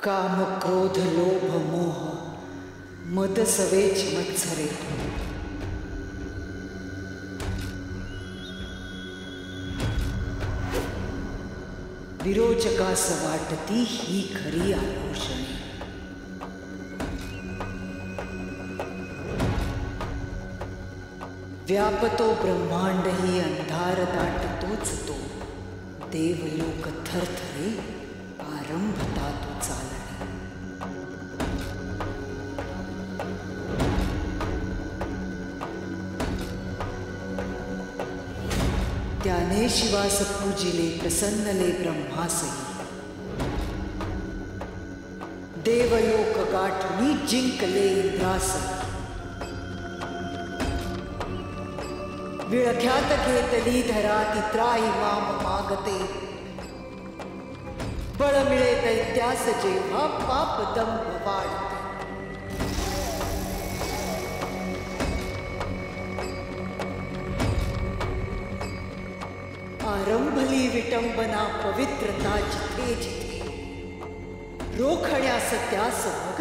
काम क्रोध लोभ मोह मद सवेच मत्सरे विरोचकास वाटती ही खरी आभूषणे। व्यापतो ब्रह्मांड ही अंधार दाटतोच तो, देवलोक थरथरे आरंभता तो चालणे। त्याने शिवास पूजिले प्रसन्नले ब्रह्मासही, देवलोक गाठुनी जिंकले इंद्रासही। विळख्यात घेतली धरा ती त्राही माम मागते, बळ मिळे दैत्यास जेव्हा पाप दंभ वाढते। आरंभली विटंबना पवित्रता जिथे जिथे, रोखण्यास त्यास मग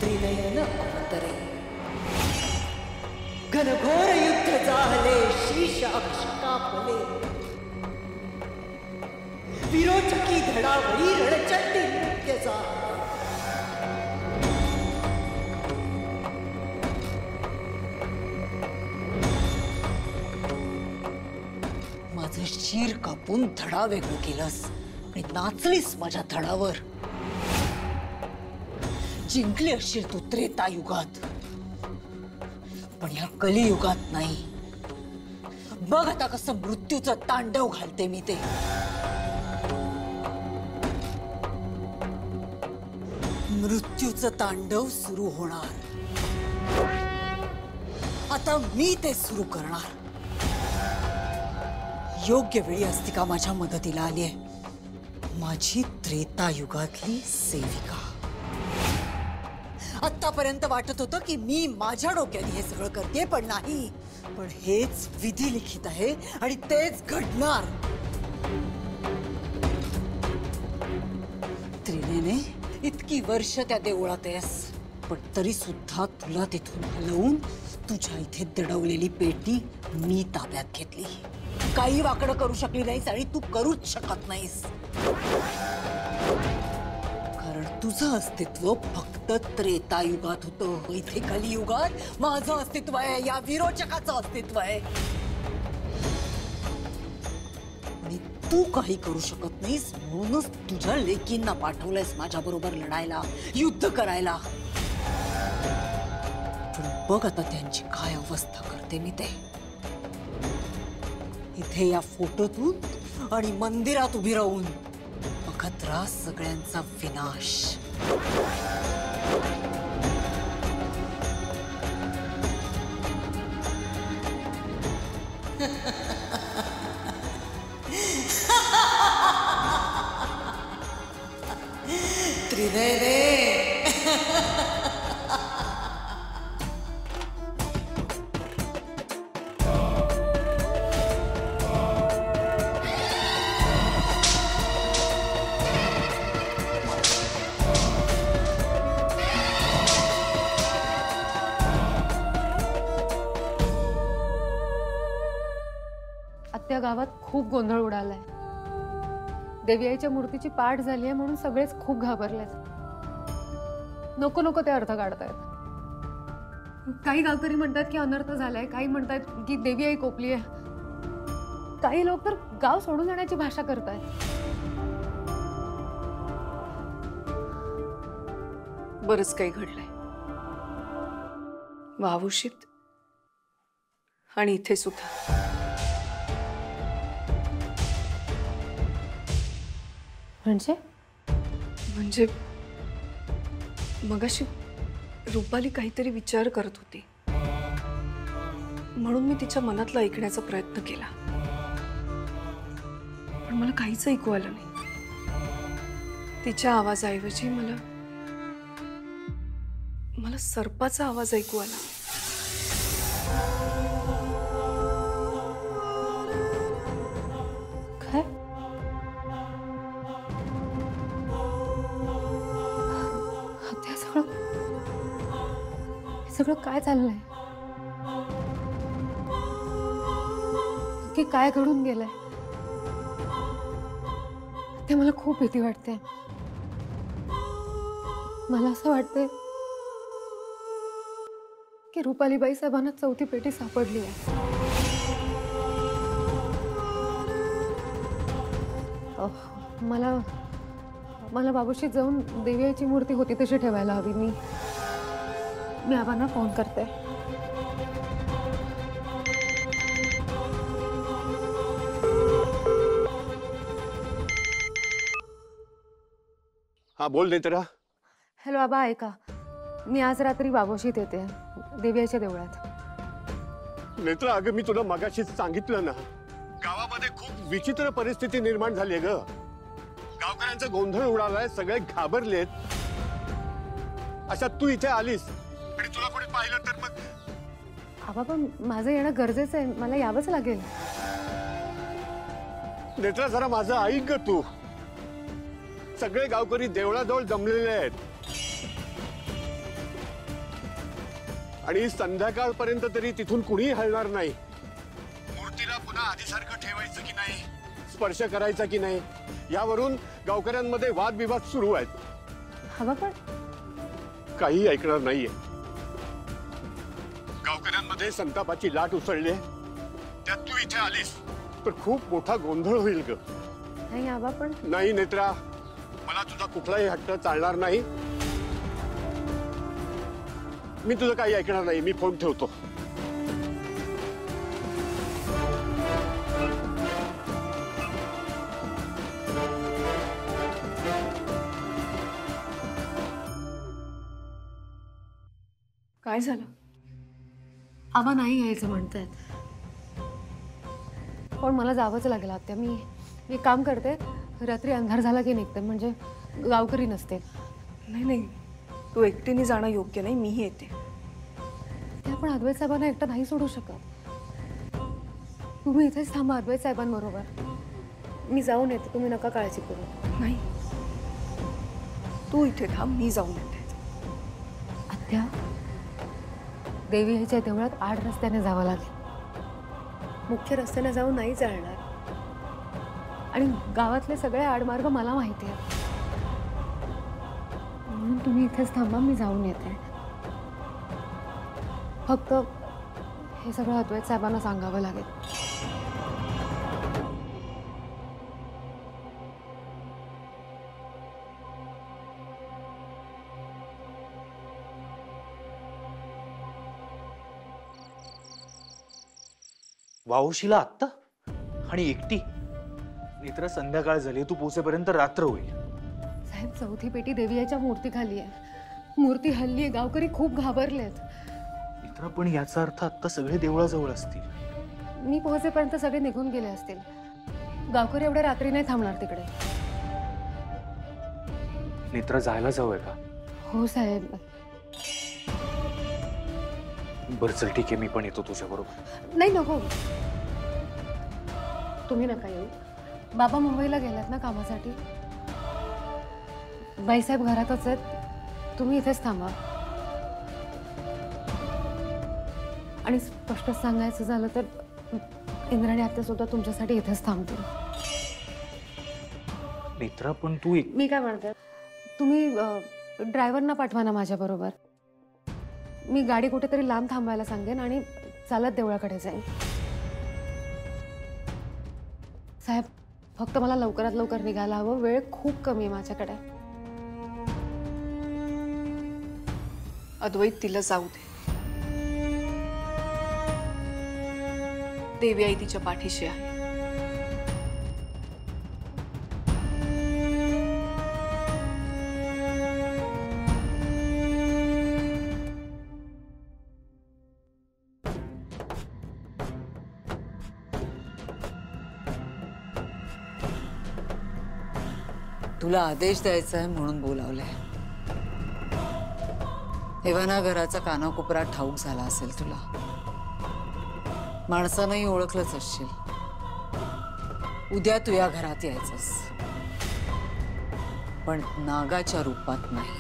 त्रिनयन अवतरे। घनघोर युद्ध जाहले शीश अक्ष कापले, विरोचकी धडावरी रणचंडी नृत्य झाले। माझं शीर कापून धडा वेगळं केलंस आणि नाचलीस माझ्या धडावर। जिंकली असशील तू त्रेतायुगात, पण या कलियुगात नाही। बघ आता कसं मृत्यूचं तांडव घालते मी ते। मृत्यूचं तांडव सुरू होणार आता, मी ते सुरू करणार। योग्य वेळी अस्तिका माझ्या मदतीला आली आहे, माझी त्रेतायुगातली सेविका। आतापर्यंत वाटत होतं की मी माझ्या डोक्याने हे सगळं करते, पण नाही। पण हेच विधी लिखित आहे आणि तेच घडणार। त्रिनेने इतकी वर्ष त्या देवळात आहेस, पण तरी सुद्धा तुला तिथून हलवून तुझ्या इथे दडवलेली पेटी मी ताब्यात घेतली। काही वाकडं करू शकली नाहीस आणि तू करूच शकत नाहीस, कारण तुझं अस्तित्व फक्त त्रेतायुगात होतं। इथे कलियुगात माझं अस्तित्व आहे, या विरोचकाचं अस्तित्व आहे। आणि तू काही करू शकत नाहीस, म्हणूनच तुझ्या लेकींना पाठवलंयस माझ्या बरोबर लढायला, युद्ध करायला। पण बघ आता त्यांची काय अवस्था करते मी ते। इथे या फोटोतून आणि मंदिरात उभी राहून बघत राहा सगळ्यांचा विनाश। त्रिनयने त्या गावात खूप गोंधळ उडालाय। देवी आईच्या मूर्तीची पाठ झाली आहे म्हणून सगळेच खूप घाबरलेत। नको नको ते अर्थ काढतायत। काही गावकरी म्हणतात की अनर्थ झालाय, काही म्हणतात की देवी आई कोपली आहे, काही लोक तर गाव सोडून जाण्याची भाषा करतायत। बरंच काही घडलंय वावुशीत आणि इथे सुद्धा। म्हणजे मगाशी रूपाली काहीतरी विचार करत होती, म्हणून मी तिच्या मनातलं ऐकण्याचा प्रयत्न केला, पण मला काहीच ऐकू आलं नाही। तिच्या आवाजाऐवजी मला सर्पाचा आवाज ऐकू आला। काय? सगळं काय चाललंय? की काय घडून गेलंय? ते मला खूप भीती वाटते. मला असं वाटतंय की रुपालीबाई साहेबांना चौथी पेटी सापडली आहे. मला मला बाबूशी जाऊन देवीची मूर्ती होती तशी ठेवायला हवी. मी आबांना फोन करते. हा बोल नेत्रा. हॅलो आबा, ऐका, मी आज रात्री बाबूशीत येते देवीच्या देवळात. नेत्रा, अगं मी तुला मगाशीच सांगितलं ना, गावामध्ये खूप विचित्र परिस्थिती निर्माण झाली आहे ग. गावकऱ्यांचा गोंधळ उडालाय, सगळे घाबरलेत. अशात तू इथे आलीस आणि तुला कोणी पाहिलं तर मग. आबा पण माझं येणं गरजेचं आहे, मला यावंच लागेल. नेत्रा जरा माझं ऐक ग तू. सगळे गावकरी देवळाजवळ जमलेले आहेत आणि संध्याकाळपर्यंत तरी तिथून कुणीही हलणार नाही. मूर्तीला पुन्हा आधीसारखं ठेवायचं की नाही, स्पर्श करायचा की नाही, यावरून गावकऱ्यांमध्ये वादविवाद सुरू आहेत. हवा पण काही ऐकणार नाहीये. गावकऱ्यांमध्ये संतापाची लाट उसळली, त्यात तू इथे आलीस तर खूप मोठा गोंधळ होईल ग. नाही आबा पण. नाही नेत्रा, मला तुझा कुठलाही हट्ट चालणार नाही. मी तुझं काही ऐकणार नाही. मी फोन ठेवतो. काय झालं? आबा नाही यायचं म्हणतायत, पण मला जावंच लागेल आत्या. मी काम करते, रात्री अंधार झाला की निघते, म्हणजे गावकरी नसते. नाही नाही, तू एकटीने जाणं योग्य नाही, मीही येते. ते आपण अद्वैत साहेबांना एकटं नाही सोडू शकत. तुम्ही इथेच थांबा अद्वैत साहेबांबरोबर. मी जाऊन येते, तुम्ही नका काळजी करू. नाही, तू इथे थांब, मी जाऊन येते. आत्या, देवी ह्याच्या देवळात 8 रस्त्याने जावं लागेल. मुख्य रस्त्याने जाऊन नाही चालणार, आणि गावातले सगळे आडमार्ग मला माहिती आहेत. म्हणून तुम्ही इथेच थांबा, मी जाऊन येते. फक्त हे सगळं अद्वैत साहेबांना सांगावं लागेल. वाहुशीला आत्ता आणि एकटी? नेत्रा, संध्याकाळ झाली, तू पोहोचेपर्यंत रात्र होईल. साहेब, चौथी पेटी देवीच्या मूर्ती खाली आहे. मूर्ती हल्ली आहे, गावकरी खूप घाबरलेत. नेत्रा, पण याचा अर्थ आत्ता सगळे देवळाजवळ असतील. मी पोहोचेपर्यंत सगळे निघून गेले असतील. गावकरी एवढ्या रात्री नाही थांबणार तिकडे. नेत्रा, जायला जाऊया का? हो साहेब. बरं चल, ठीक आहे, मी पण येतो तुझ्या बरोबर. नाही नको, तुम्ही नका येऊ. बाबा मुंबईला गेलात ना कामासाठी. बाईसाहेब घरातच आहेत, तुम्ही इथेच थांबा. आणि स्पष्ट सांगायचं झालं तर इंद्राणी आत्या सुद्धा तुमच्यासाठी इथेच थांबतील. नेत्रा, पण तू मी काय म्हणते, तुम्ही ड्रायव्हरना पाठवा ना माझ्या बरोबर. मी गाडी कुठेतरी लांब थांबायला सांगेन आणि चालत देवळाकडे जाईन. साहेब, फक्त मला लवकरात लवकर निघायला हवं. वेळ खूप कमी आहे माझ्याकडे. अद्वैत, तिला जाऊ दे. देवी आई तिच्या पाठीशी आहे. तुला आदेश द्यायचा आहे म्हणून बोलावलंय. हेवाना घराचा कानाकोपरा ठाऊक झाला असेल तुला. माणसानंही ओळखलंच असशील. उद्या तू या घरात यायचंस, पण नागाच्या रूपात नाही.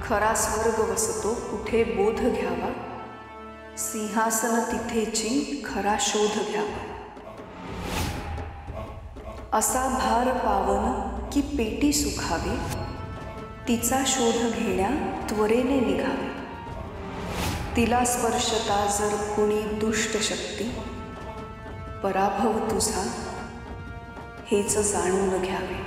खरा स्वर्ग वसतो कुठे बोध घ्यावा, सिंहासन तिथेची खरा शोध घ्यावा. असा भार पावन की पेटी सुखावी, तिचा शोध घेण्या त्वरेने निघावे. तिला स्पर्शता जर कुणी दुष्ट शक्ती, पराभव तुझा हेच जाणून घ्यावे.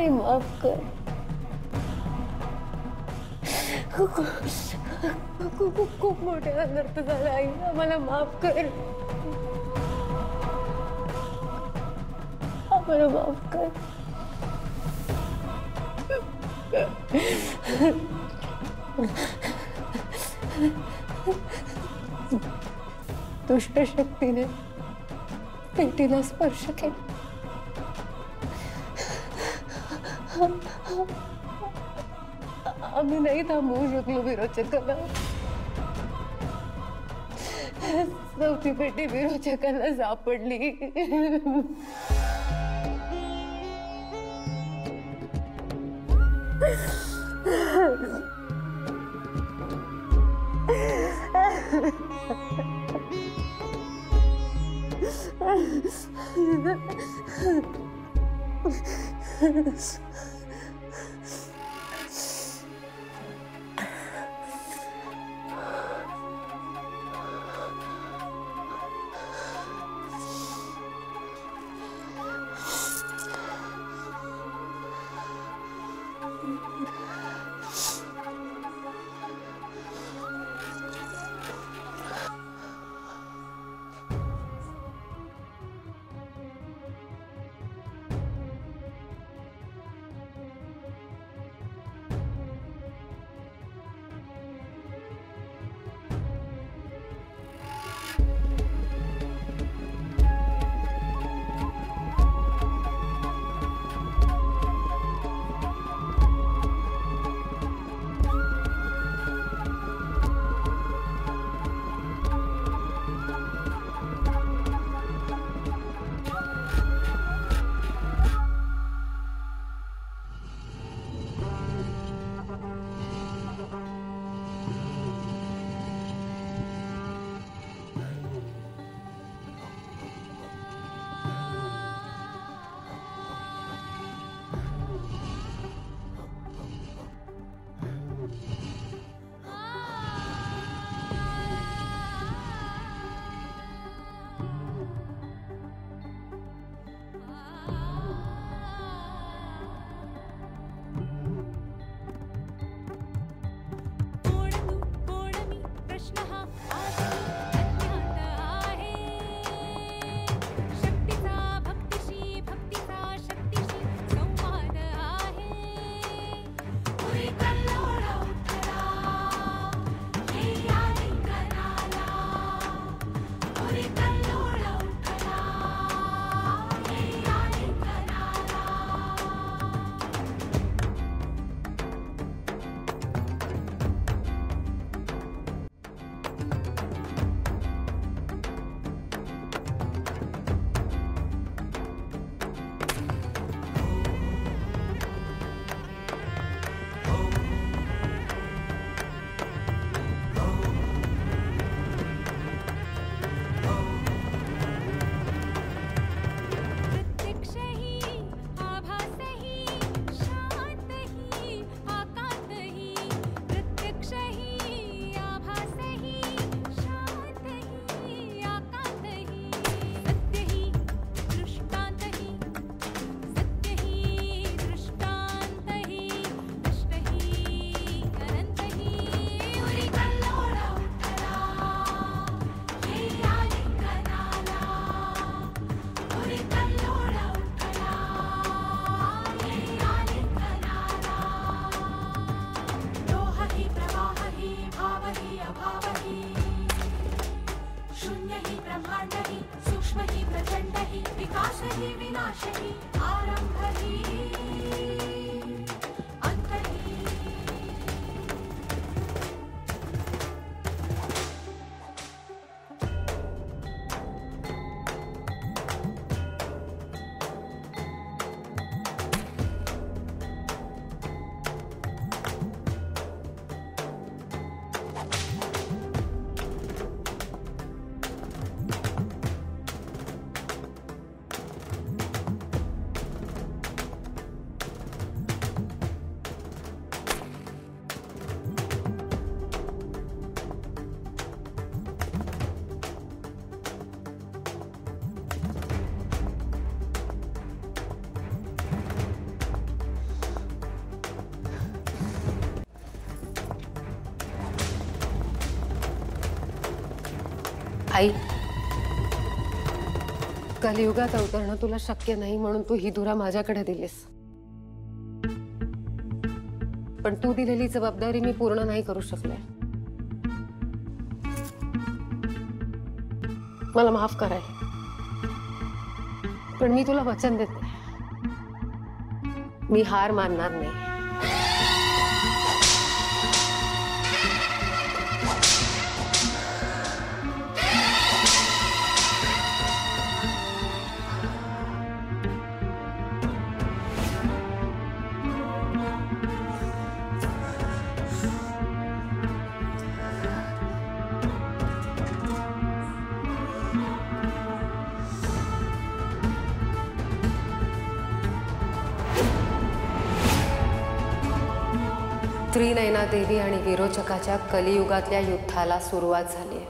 माफ कर. खूप मोठे अनर्थ झाला आई, आम्हाला माफ कर. आम्हाला माफ कर. दुष्ट शक्तीने पेटीला स्पर्श केला. आम्ही नाही थांबवू शकलो विरोचकाला. चौथी पेटी विरोचकाला सापडली. आई, कलियुगात अवतरणं तुला शक्य नाही म्हणून तू ही धुरा माझ्याकडे दिलीस. पण तू दिलेली जबाबदारी मी पूर्ण नाही करू शकले. मला माफ कराय, पण मी तुला वचन देते, मी हार मानणार नाही. त्रिनयना देवी आणि विरोचकाच्या कलियुगातल्या युद्धाला सुरुवात झाली.